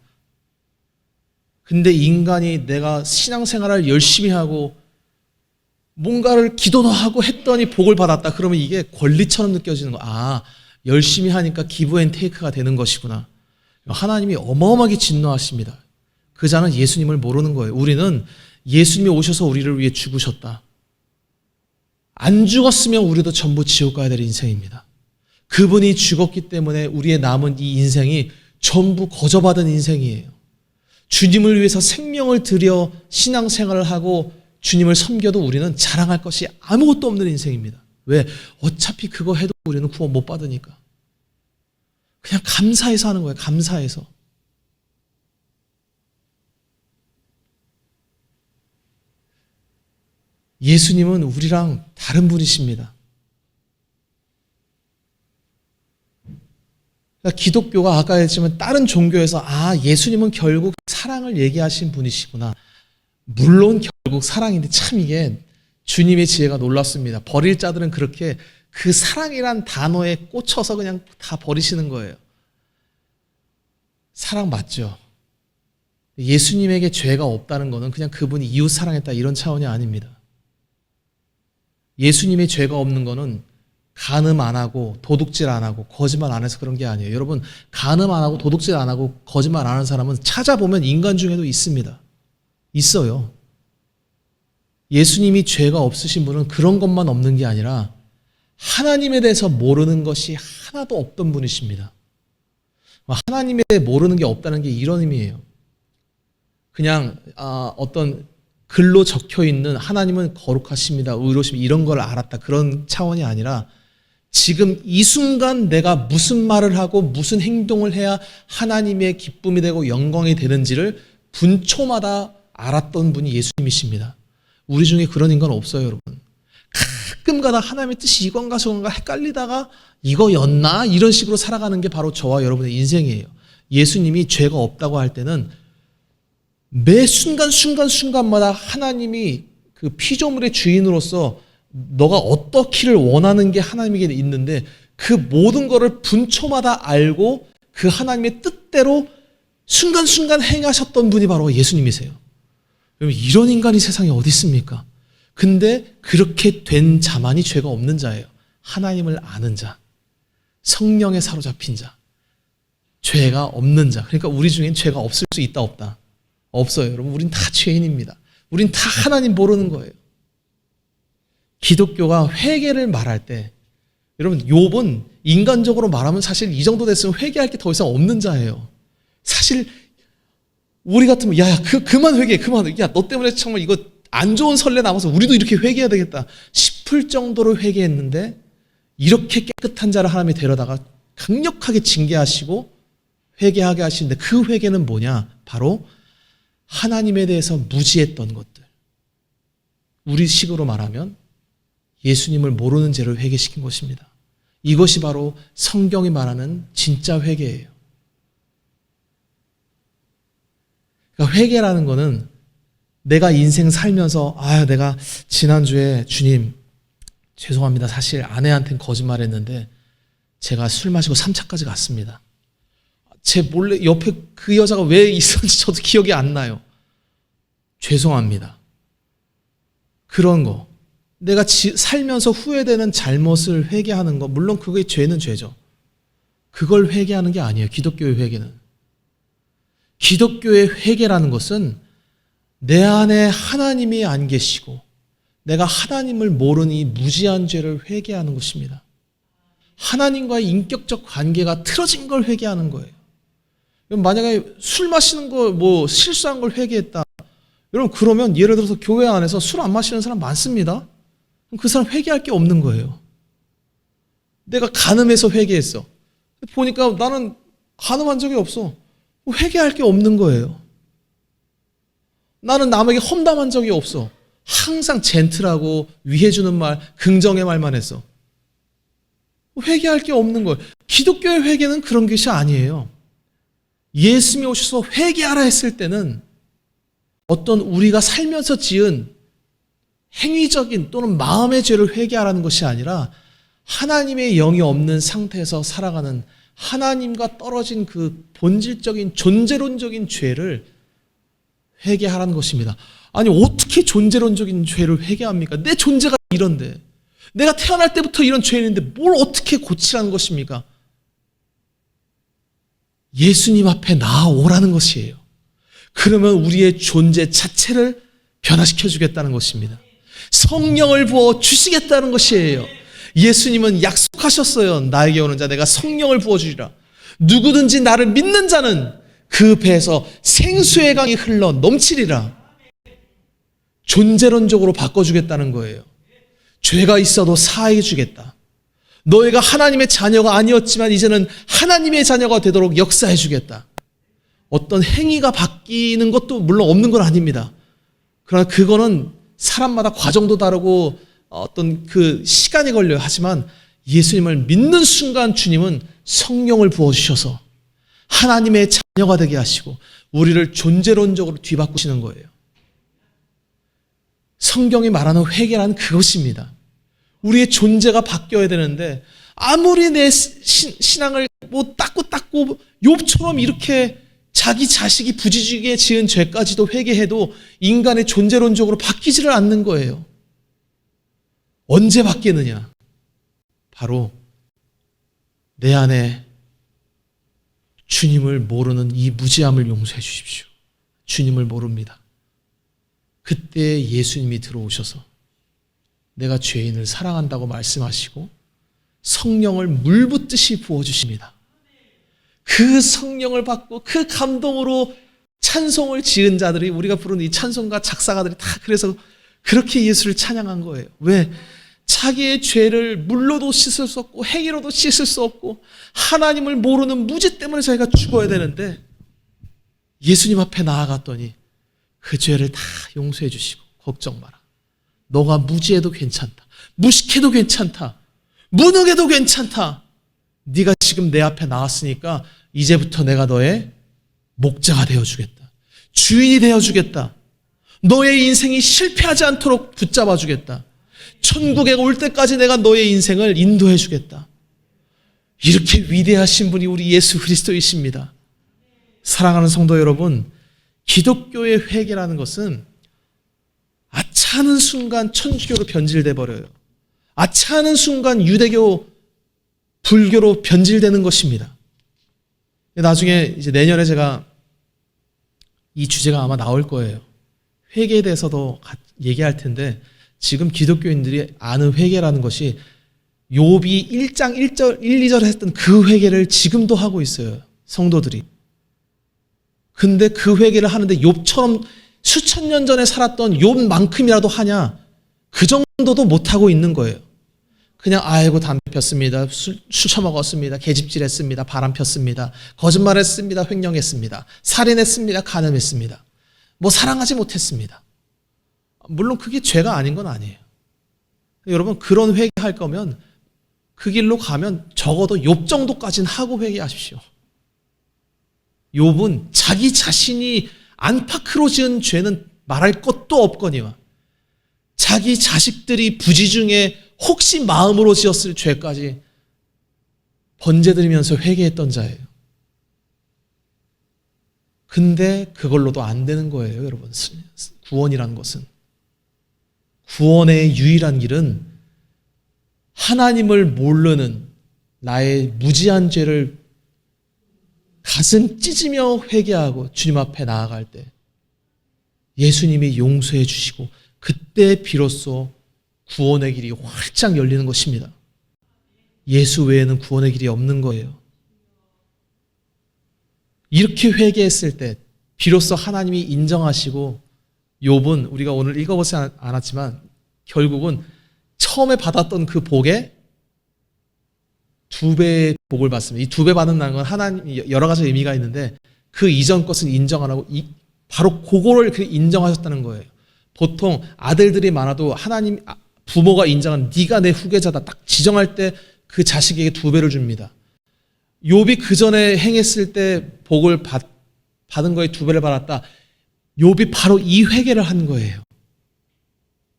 근데 인간이 내가 신앙생활을 열심히 하고 뭔가를 기도도 하고 했더니 복을 받았다. 그러면 이게 권리처럼 느껴지는 거야. 아, 열심히 하니까 기브 앤 테이크가 되는 것이구나. 하나님이 어마어마하게 진노하십니다. 그 자는 예수님을 모르는 거예요. 우리는 예수님이 오셔서 우리를 위해 죽으셨다. 안 죽었으면 우리도 전부 지옥 가야 될 인생입니다. 그분이 죽었기 때문에 우리의 남은 이 인생이 전부 거저받은 인생이에요. 주님을 위해서 생명을 들여 신앙생활을 하고 주님을 섬겨도 우리는 자랑할 것이 아무것도 없는 인생입니다. 왜? 어차피 그거 해도 우리는 구원 못 받으니까. 그냥 감사해서 하는 거예요. 감사해서. 예수님은 우리랑 다른 분이십니다. 그러니까 기독교가 아까 했지만 다른 종교에서 예수님은 결국 사랑을 얘기하신 분이시구나. 물론 결국 사랑인데 참 이게 주님의 지혜가 놀랍습니다. 버릴 자들은 그렇게 그 사랑이란 단어에 꽂혀서 그냥 다 버리시는 거예요. 사랑 맞죠? 예수님에게 죄가 없다는 것은 그냥 그분이 이웃 사랑했다 이런 차원이 아닙니다. 예수님의 죄가 없는 것은 간음 안 하고 도둑질 안 하고 거짓말 안 해서 그런 게 아니에요. 여러분 간음 안 하고 도둑질 안 하고 거짓말 안 하는 사람은 찾아보면 인간 중에도 있습니다. 있어요. 예수님이 죄가 없으신 분은 그런 것만 없는 게 아니라 하나님에 대해서 모르는 것이 하나도 없던 분이십니다. 하나님에 대해 모르는 게 없다는 게 이런 의미예요. 그냥 어떤 글로 적혀 있는 하나님은 거룩하십니다, 의로십니다 이런 걸 알았다 그런 차원이 아니라 지금 이 순간 내가 무슨 말을 하고 무슨 행동을 해야 하나님의 기쁨이 되고 영광이 되는지를 분초마다 알았던 분이 예수님이십니다. 우리 중에 그런 인간 없어요, 여러분. 가끔가다 하나님의 뜻이 이건가 저건가 헷갈리다가 이거였나? 이런 식으로 살아가는 게 바로 저와 여러분의 인생이에요. 예수님이 죄가 없다고 할 때는 매 순간마다 하나님이 그 피조물의 주인으로서 너가 어떻기를 원하는 게 하나님에게 있는데 그 모든 거를 분초마다 알고 그 하나님의 뜻대로 순간순간 행하셨던 분이 바로 예수님이세요. 여러분, 이런 인간이 세상에 어디 있습니까? 근데 그렇게 된 자만이 죄가 없는 자예요. 하나님을 아는 자, 성령에 사로잡힌 자, 죄가 없는 자. 그러니까 우리 중엔 죄가 없을 수 있다 없다? 없어요. 여러분, 우린 다 죄인입니다. 우린 다 하나님 모르는 거예요. 기독교가 회개를 말할 때, 여러분, 욥은 인간적으로 말하면 사실 이 정도 됐으면 회개할 게 더 이상 없는 자예요. 사실 우리 같으면 그만 회개해. 야, 너 때문에 정말 이거 안 좋은 선례 남아서 우리도 이렇게 회개해야 되겠다 싶을 정도로 회개했는데, 이렇게 깨끗한 자를 하나님이 데려다가 강력하게 징계하시고 회개하게 하시는데, 그 회개는 뭐냐? 바로 하나님에 대해서 무지했던 것들. 우리 식으로 말하면 예수님을 모르는 죄를 회개시킨 것입니다. 이것이 바로 성경이 말하는 진짜 회개예요. 그러니까 회개라는 거는 내가 인생 살면서 내가 지난주에 주님 죄송합니다. 사실 아내한테는 거짓말했는데 제가 술 마시고 3차까지 갔습니다. 제 몰래 옆에 그 여자가 왜 있었는지 저도 기억이 안 나요. 죄송합니다. 그런 거. 내가 살면서 후회되는 잘못을 회개하는 거, 물론 그게 죄는 죄죠. 그걸 회개하는 게 아니에요. 기독교의 회개는. 기독교의 회개라는 것은 내 안에 하나님이 안 계시고 내가 하나님을 모르니 무지한 죄를 회개하는 것입니다. 하나님과의 인격적 관계가 틀어진 걸 회개하는 거예요. 만약에 술 마시는 거 실수한 걸 회개했다. 여러분, 그러면 예를 들어서 교회 안에서 술 안 마시는 사람 많습니다. 그럼 그 사람 회개할 게 없는 거예요. 내가 간음해서 회개했어. 보니까 나는 간음한 적이 없어. 회개할 게 없는 거예요. 나는 남에게 험담한 적이 없어. 항상 젠틀하고 위해주는 말, 긍정의 말만 했어. 회개할 게 없는 거예요. 기독교의 회개는 그런 것이 아니에요. 예수님이 오셔서 회개하라 했을 때는 어떤 우리가 살면서 지은 행위적인 또는 마음의 죄를 회개하라는 것이 아니라 하나님의 영이 없는 상태에서 살아가는 하나님과 떨어진 그 본질적인 존재론적인 죄를 회개하라는 것입니다. 아니, 어떻게 존재론적인 죄를 회개합니까? 내 존재가 이런데, 내가 태어날 때부터 이런 죄인인데 뭘 어떻게 고치라는 것입니까? 예수님 앞에 나아오라는 것이에요. 그러면 우리의 존재 자체를 변화시켜 주겠다는 것입니다. 성령을 부어 주시겠다는 것이에요. 예수님은 약속하셨어요. 나에게 오는 자 내가 성령을 부어 주리라. 누구든지 나를 믿는 자는 그 배에서 생수의 강이 흘러 넘치리라. 존재론적으로 바꿔주겠다는 거예요. 죄가 있어도 사해 주겠다. 너희가 하나님의 자녀가 아니었지만 이제는 하나님의 자녀가 되도록 역사해 주겠다. 어떤 행위가 바뀌는 것도 물론 없는 건 아닙니다. 그러나 그거는 사람마다 과정도 다르고 어떤 그 시간이 걸려요. 하지만 예수님을 믿는 순간 주님은 성령을 부어주셔서 하나님의 자녀가 되게 하시고 우리를 존재론적으로 뒤바꾸시는 거예요. 성경이 말하는 회개란 그것입니다. 우리의 존재가 바뀌어야 되는데 아무리 내 신앙을 닦고 욥처럼 이렇게 자기 자식이 부지중에 지은 죄까지도 회개해도 인간의 존재론적으로 바뀌지를 않는 거예요. 언제 바뀌느냐? 바로 내 안에 주님을 모르는 이 무지함을 용서해 주십시오. 주님을 모릅니다. 그때 예수님이 들어오셔서 내가 죄인을 사랑한다고 말씀하시고 성령을 물 붓듯이 부어주십니다. 그 성령을 받고 그 감동으로 찬송을 지은 자들이, 우리가 부르는 이 찬송가 작사가들이 다 그래서 그렇게 예수를 찬양한 거예요. 왜? 자기의 죄를 물로도 씻을 수 없고 행위로도 씻을 수 없고 하나님을 모르는 무지 때문에 자기가 죽어야 되는데 예수님 앞에 나아갔더니 그 죄를 다 용서해 주시고 걱정 마라. 너가 무지해도 괜찮다. 무식해도 괜찮다. 무능해도 괜찮다. 네가 지금 내 앞에 나왔으니까 이제부터 내가 너의 목자가 되어주겠다. 주인이 되어주겠다. 너의 인생이 실패하지 않도록 붙잡아 주겠다. 천국에 올 때까지 내가 너의 인생을 인도해 주겠다. 이렇게 위대하신 분이 우리 예수 그리스도이십니다. 사랑하는 성도 여러분, 기독교의 회개라는 것은 아차하는 순간 천주교로 변질돼 버려요. 아차하는 순간 유대교, 불교로 변질되는 것입니다. 나중에 이제 내년에 제가 이 주제가 아마 나올 거예요. 회개에 대해서도 얘기할 텐데 지금 기독교인들이 아는 회개라는 것이 욥이 1장 1절 1, 2절에 했던 그 회개를 지금도 하고 있어요. 성도들이. 근데 그 회개를 하는데 욥처럼 수천 년 전에 살았던 욥만큼이라도 하냐? 그 정도도 못하고 있는 거예요. 그냥 아이고 담배 폈습니다. 술 처먹었습니다. 계집질했습니다. 바람 폈습니다. 거짓말했습니다. 횡령했습니다. 살인했습니다. 간음했습니다. 뭐 사랑하지 못했습니다. 물론 그게 죄가 아닌 건 아니에요. 여러분 그런 회개할 거면 그 길로 가면 적어도 욥 정도까지는 하고 회개하십시오. 욥은 자기 자신이 안팎으로 지은 죄는 말할 것도 없거니와 자기 자식들이 부지 중에 혹시 마음으로 지었을 죄까지 번제드리면서 회개했던 자예요. 근데 그걸로도 안 되는 거예요, 여러분. 구원이라는 것은. 구원의 유일한 길은 하나님을 모르는 나의 무지한 죄를 가슴 찢으며 회개하고 주님 앞에 나아갈 때 예수님이 용서해 주시고 그때 비로소 구원의 길이 활짝 열리는 것입니다. 예수 외에는 구원의 길이 없는 거예요. 이렇게 회개했을 때 비로소 하나님이 인정하시고 욥은 우리가 오늘 읽어보지 않았지만 결국은 처음에 받았던 그 복에 2배의 복을 받습니다. 이 2배 받는다는 건 하나님 여러 가지 의미가 있는데 그 이전 것은 인정 안 하고 바로 그거를 인정하셨다는 거예요. 보통 아들들이 많아도 하나님 부모가 인정한 네가 내 후계자다 딱 지정할 때 그 자식에게 2배를 줍니다. 욥이 그 전에 행했을 때 복을 받은 거에 2배를 받았다. 욥이 바로 이 회개를 한 거예요.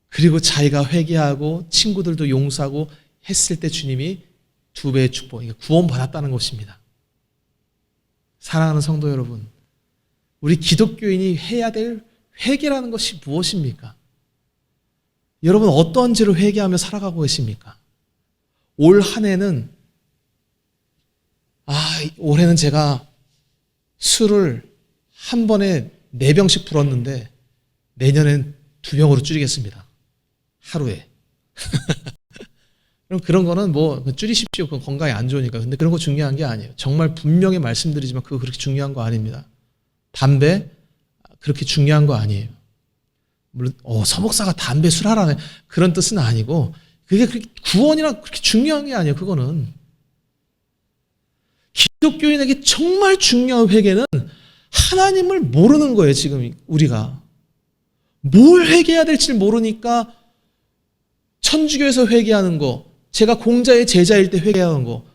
그리고 자기가 회개하고 친구들도 용서하고 했을 때 주님이 2배의 축복, 구원 받았다는 것입니다. 사랑하는 성도 여러분, 우리 기독교인이 해야 될 회개라는 것이 무엇입니까? 여러분 어떤 죄로 회개하며 살아가고 계십니까? 올 한 해는 올해는 제가 술을 한 번에 4병씩 불었는데 내년엔 2병으로 줄이겠습니다. 하루에. 그럼 그런 거는 뭐 줄이십시오. 그건 건강에 안 좋으니까. 근데 그런 거 중요한 게 아니에요. 정말 분명히 말씀드리지만 그거 그렇게 중요한 거 아닙니다. 담배 그렇게 중요한 거 아니에요. 물론 서목사가 담배 술 하라네 그런 뜻은 아니고 그게 그렇게 구원이랑 그렇게 중요한 게 아니에요. 그거는 기독교인에게 정말 중요한 회개는 하나님을 모르는 거예요. 지금 우리가 뭘 회개해야 될지 모르니까 천주교에서 회개하는 거, 제가 공자의 제자일 때 회개하는 거,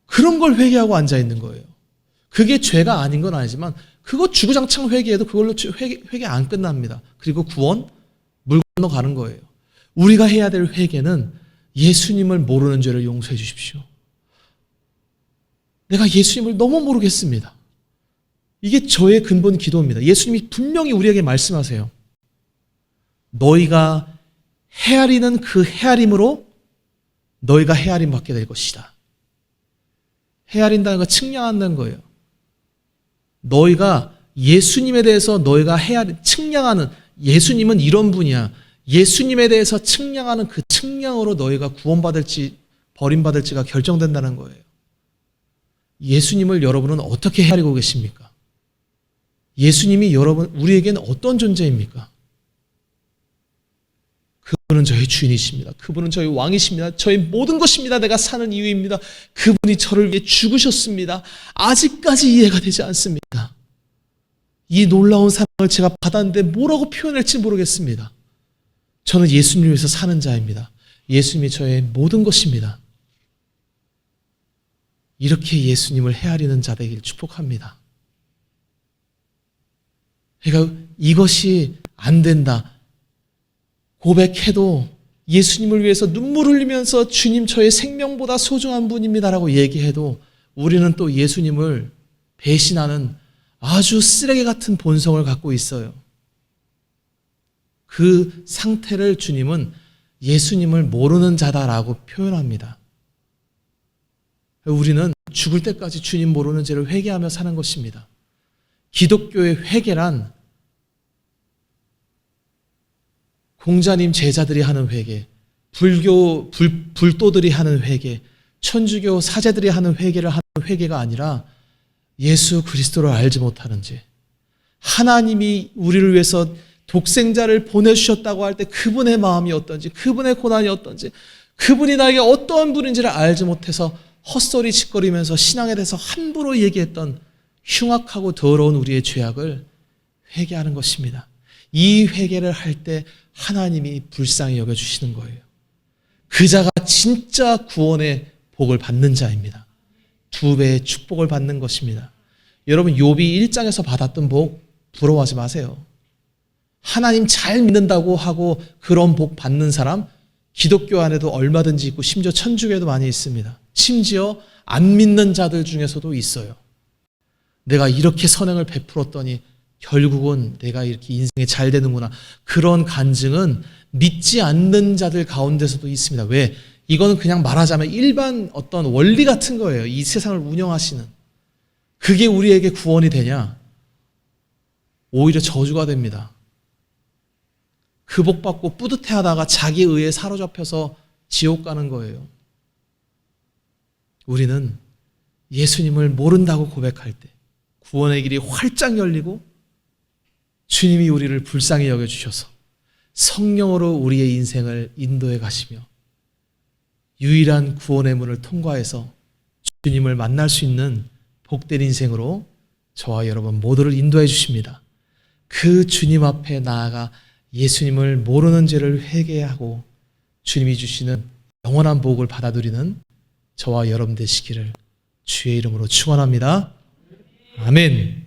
그런 걸 회개하고 앉아 있는 거예요. 그게 죄가 아닌 건 아니지만 그거 주구장창 회개해도 그걸로 회개 안 끝납니다. 그리고 구원 물 건너가는 거예요. 우리가 해야 될 회개는 예수님을 모르는 죄를 용서해 주십시오. 내가 예수님을 너무 모르겠습니다. 이게 저의 근본 기도입니다. 예수님이 분명히 우리에게 말씀하세요. 너희가 헤아리는 그 헤아림으로 너희가 헤아림 받게 될 것이다. 헤아린다는 건 측량한다는 거예요. 너희가 예수님에 대해서 너희가 측량하는, 예수님은 이런 분이야. 예수님에 대해서 측량하는 그 측량으로 너희가 구원받을지 버림받을지가 결정된다는 거예요. 예수님을 여러분은 어떻게 헤아리고 계십니까? 예수님이 우리에게는 어떤 존재입니까? 그분은 저의 주인이십니다. 그분은 저의 왕이십니다. 저의 모든 것입니다. 내가 사는 이유입니다. 그분이 저를 위해 죽으셨습니다. 아직까지 이해가 되지 않습니다. 이 놀라운 사랑을 제가 받았는데 뭐라고 표현할지 모르겠습니다. 저는 예수님을 위해서 사는 자입니다. 예수님이 저의 모든 것입니다. 이렇게 예수님을 헤아리는 자 되길 축복합니다. 그러니까 이것이 안 된다 고백해도 예수님을 위해서 눈물 흘리면서 주님 저의 생명보다 소중한 분입니다라고 얘기해도 우리는 또 예수님을 배신하는 아주 쓰레기 같은 본성을 갖고 있어요. 그 상태를 주님은 예수님을 모르는 자다라고 표현합니다. 우리는 죽을 때까지 주님 모르는 죄를 회개하며 사는 것입니다. 기독교의 회개란 공자님 제자들이 하는 회개, 불교 불도들이 하는 회개, 천주교 사제들이 하는 회개를 하는 회개가 아니라 예수 그리스도를 알지 못하는 죄, 하나님이 우리를 위해서 독생자를 보내주셨다고 할 때 그분의 마음이 어떤지, 그분의 고난이 어떤지, 그분이 나에게 어떠한 분인지를 알지 못해서 헛소리 짓거리면서 신앙에 대해서 함부로 얘기했던 흉악하고 더러운 우리의 죄악을 회개하는 것입니다. 이 회개를 할 때 하나님이 불쌍히 여겨주시는 거예요. 그 자가 진짜 구원의 복을 받는 자입니다. 2배의 축복을 받는 것입니다. 여러분 욥이 1장에서 받았던 복 부러워하지 마세요. 하나님 잘 믿는다고 하고 그런 복 받는 사람 기독교 안에도 얼마든지 있고 심지어 천주교에도 많이 있습니다. 심지어 안 믿는 자들 중에서도 있어요. 내가 이렇게 선행을 베풀었더니 결국은 내가 이렇게 인생이 잘 되는구나. 그런 간증은 믿지 않는 자들 가운데서도 있습니다. 왜? 이거는 그냥 말하자면 일반 어떤 원리 같은 거예요. 이 세상을 운영하시는. 그게 우리에게 구원이 되냐? 오히려 저주가 됩니다. 그 복 받고 뿌듯해하다가 자기 의에 사로잡혀서 지옥 가는 거예요. 우리는 예수님을 모른다고 고백할 때 구원의 길이 활짝 열리고 주님이 우리를 불쌍히 여겨주셔서 성령으로 우리의 인생을 인도해 가시며 유일한 구원의 문을 통과해서 주님을 만날 수 있는 복된 인생으로 저와 여러분 모두를 인도해 주십니다. 그 주님 앞에 나아가 예수님을 모르는 죄를 회개하고 주님이 주시는 영원한 복을 받아들이는 저와 여러분 되시기를 주의 이름으로 축원합니다. 아멘.